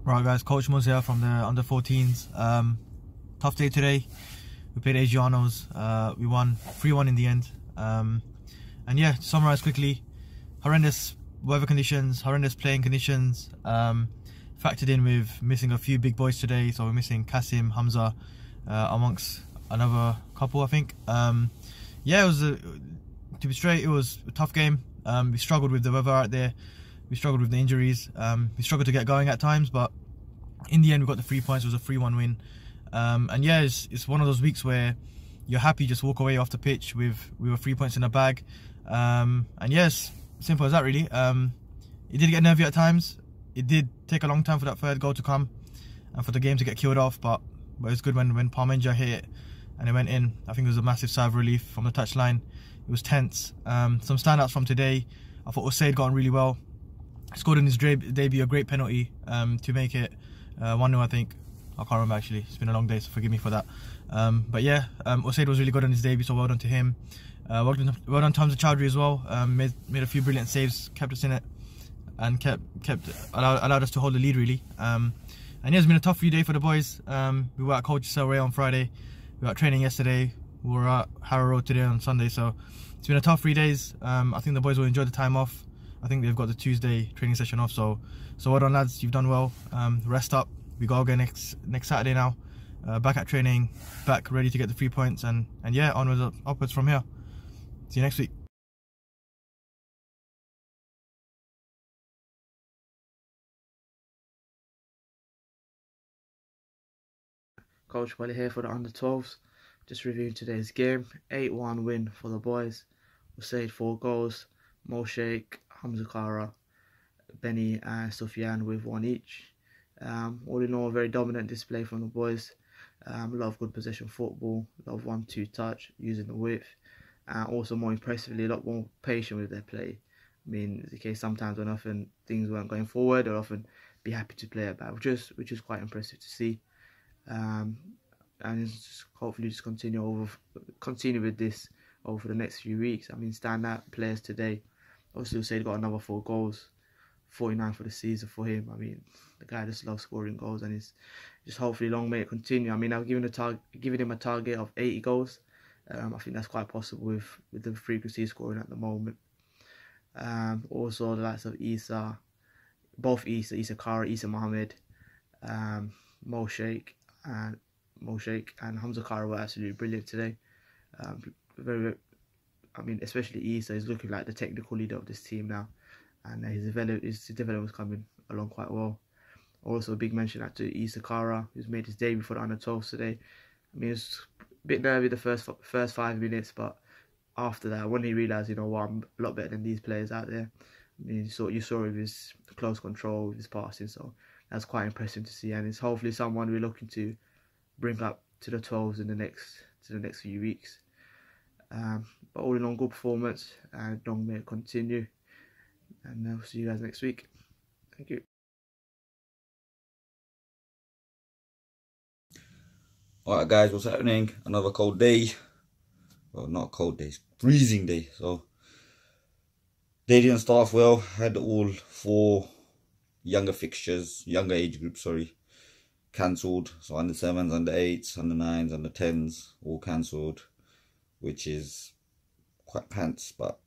Right guys, Coach Muz here from the under 14s. Tough day today. We played Adriano's. We won 3-1 in the end. And yeah, to summarize quickly, horrendous weather conditions, horrendous playing conditions. Factored in with missing a few big boys today. So we're missing Kasim, Hamza, amongst another couple, I think. Yeah, it was, to be straight, it was a tough game. We struggled with the weather out there. We struggled with the injuries. We struggled to get going at times, but in the end we got the 3 points. It was a 3-1 win. And yeah, it's one of those weeks where you're happy just walk away off the pitch with 3 points in the bag. And yes, simple as that really. It did get nervy at times. It did take a long time for that third goal to come and for the game to get killed off, but it was good when Parmenja hit it and it went in. I think it was a massive sigh of relief from the touchline. It was tense. Some standouts from today. I thought Usaid got on really well. Scored in his debut a great penalty to make it 1-0, I think. I can't remember actually. It's been a long day, so forgive me for that. But yeah, Usaid was really good on his debut, so well done to him. Well done to Hamza Chowdhury as well. Made a few brilliant saves, kept us in it, and allowed us to hold the lead really. And yeah, it's been a tough few days for the boys. We were at Coach Ray on Friday. We were at training yesterday. We were at Harrow Road today on Sunday. So it's been a tough 3 days. I think the boys will enjoy the time off. I think they've got the Tuesday training session off. So well done lads, you've done well. Rest up. We got again next Saturday now. Back at training, back ready to get the 3 points, and yeah, onwards upwards from here. See you next week. Coach Welly here for the under 12s. Just reviewing today's game. 8-1 win for the boys. Usaid 4 goals. Mo Sheikh, Hamza Kara, Benny and Sufyan with 1 each. All in all, a very dominant display from the boys. A lot of good possession football, a lot of 1-2 touch, using the width. Also more impressively, a lot more patient with their play. I mean, it's the case sometimes when often things weren't going forward, they'll often be happy to play it back, which is quite impressive to see. And it's hopefully just continue with this over the next few weeks. I mean, standout players today. Obviously, Usaid got another 4 goals, 49 for the season for him. I mean, the guy just loves scoring goals, and he's just hopefully long may it continue. I mean, I've given him a target of 80 goals. I think that's quite possible with the frequency he's scoring at the moment. Also, the likes of Isa, both Isa Kara, Isa Mohammed, Mo Sheikh and Hamza Kara were absolutely brilliant today. I mean, especially Isa is looking like the technical leader of this team now, and his development was coming along quite well. Also, a big mention out to Isa Kara, who's made his debut for the under 12s today. I mean, it was a bit nervy the first 5 minutes, but after that, when he realised, you know what, I'm a lot better than these players out there. I mean, you saw with his close control, with his passing, so that's quite impressive to see, and it's hopefully someone we're looking to bring up to the 12s in the next few weeks. But all in all, good performance, and long may it continue. And I'll see you guys next week. Thank you. Alright guys, what's happening? Another cold day. Well, not a cold day, it's freezing day. So they didn't start off well. Had all 4 younger age groups, cancelled. So under 7s, under 8s, under 9s, under 10s, all cancelled, which is quite pants, but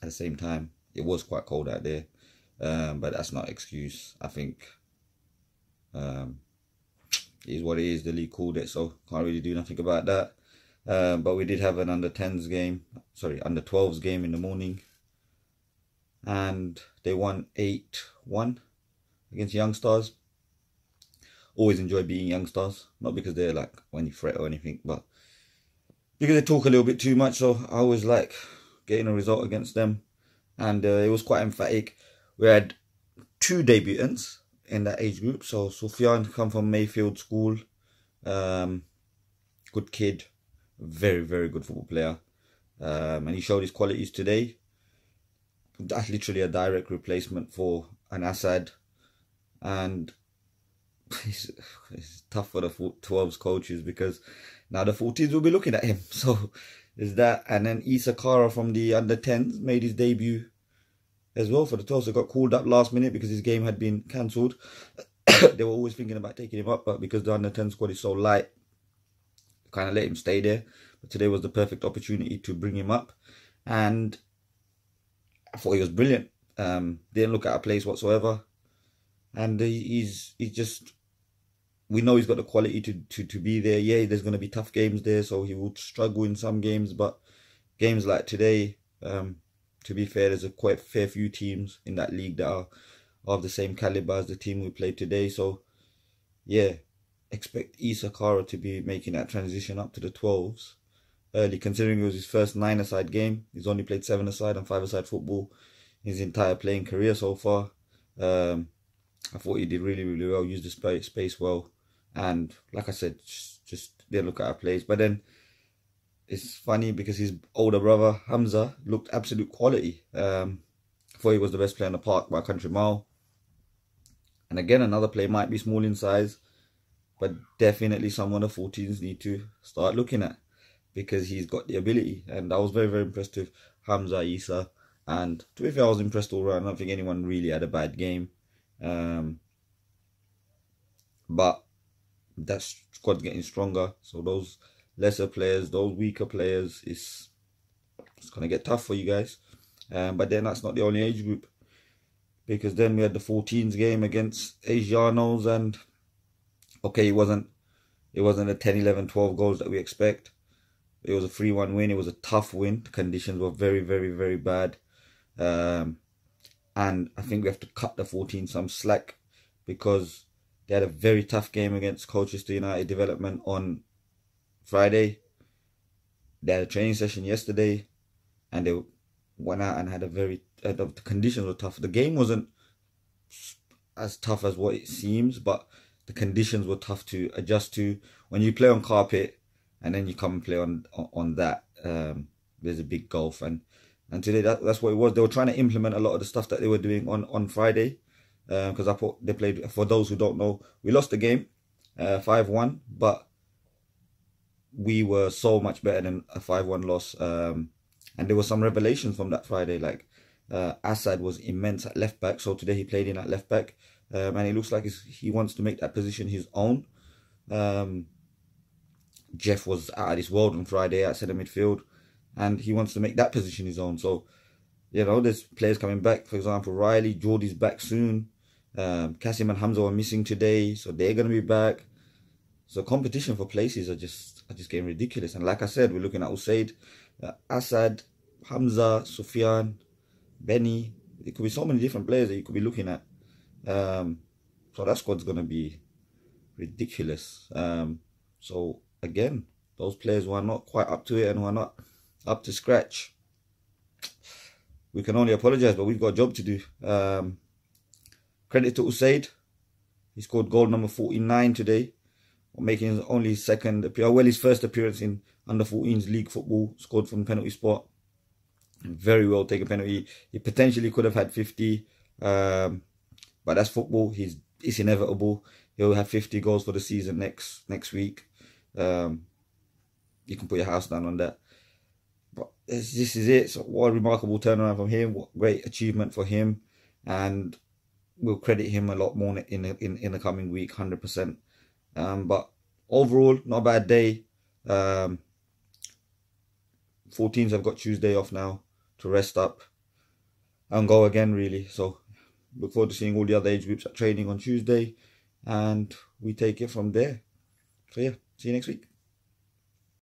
at the same time it was quite cold out there. But that's not an excuse. I think it is what it is. The league called it, so can't really do nothing about that. But we did have an under 12s game in the morning, and they won 8-1 against Young Stars. Always enjoy beating Young Stars, not because they're like any threat or anything, but because they talk a little bit too much. So I always like getting a result against them, and it was quite emphatic. We had 2 debutants in that age group. So Sufyan come from Mayfield School, good kid, very good football player, and he showed his qualities today. That's literally a direct replacement for an Assad, and it's tough for the 12s coaches because now the 14s will be looking at him. So there's that. And then Isa Kara from the under 10s made his debut as well for the 12s. He got called up last minute because his game had been cancelled. they were always thinking about taking him up, but because the under-10 squad is so light, kind of let him stay there. But today was the perfect opportunity to bring him up, and I thought he was brilliant. Didn't look out of place whatsoever, and he's just, we know he's got the quality to be there. Yeah, there's going to be tough games there, so he will struggle in some games, but games like today, to be fair, there's a quite fair few teams in that league that are of the same caliber as the team we played today. So yeah, expect Issa Kara to be making that transition up to the 12s early, considering it was his first 9-a-side game. He's only played 7-a-side and 5-a-side football his entire playing career so far. I thought he did really, really well, used the space well, and like I said, just didn't look at our plays. But then it's funny because his older brother Hamza looked absolute quality. I thought he was the best player in the park by a country mile. And again, another player might be small in size, but definitely someone the 14s need to start looking at, because he's got the ability. And I was very, very impressed with Hamza, Issa, and to be fair, I was impressed all around. I don't think anyone really had a bad game. But that squad's getting stronger, so those lesser players, those weaker players, it's going to get tough for you guys. But then that's not the only age group, because then we had the 14s game against Asianos, and okay, it wasn't a 10, 11, 12 goals that we expect. It was a 3-1 win. It was a tough win. The conditions were very, very, very bad. And I think we have to cut the 14 some slack, because they had a very tough game against Colchester United Development on Friday. They had a training session yesterday, and they went out and had a very, the conditions were tough. The game wasn't as tough as what it seems, but the conditions were tough to adjust to. When you play on carpet and then you come and play on that, there's a big gulf. And today that's what it was. They were trying to implement a lot of the stuff that they were doing on Friday, because I thought they played, for those who don't know, we lost the game 5-1, but we were so much better than a 5-1 loss. And there were some revelations from that Friday, like Assad was immense at left back, so today he played in at left back, and it looks like he wants to make that position his own. Jeff was out of this world on Friday at centre midfield, and he wants to make that position his own. So, you know, there's players coming back. For example, Riley, Geordie's back soon. Kasim and Hamza are missing today, so they're going to be back. So competition for places are just getting ridiculous. And like I said, we're looking at Usaid, Assad, Hamza, Sufyan, Benny. It could be so many different players that you could be looking at. So that squad's going to be ridiculous. So again, those players who are not quite up to it and who are not up to scratch, we can only apologise, but we've got a job to do. Credit to Usaid. He scored goal number 49 today, making his only his first appearance in under 14s league football. Scored from penalty spot. Very well taken penalty. He potentially could have had 50, but that's football. It's inevitable. He'll have 50 goals for the season next week. You can put your house down on that. But this is it. So what a remarkable turnaround from him. What great achievement for him, and we'll credit him a lot more in the coming week, 100%. But overall, not a bad day. 14s have got Tuesday off now to rest up and go again, really. So look forward to seeing all the other age groups at training on Tuesday, and we take it from there. So yeah, see you next week.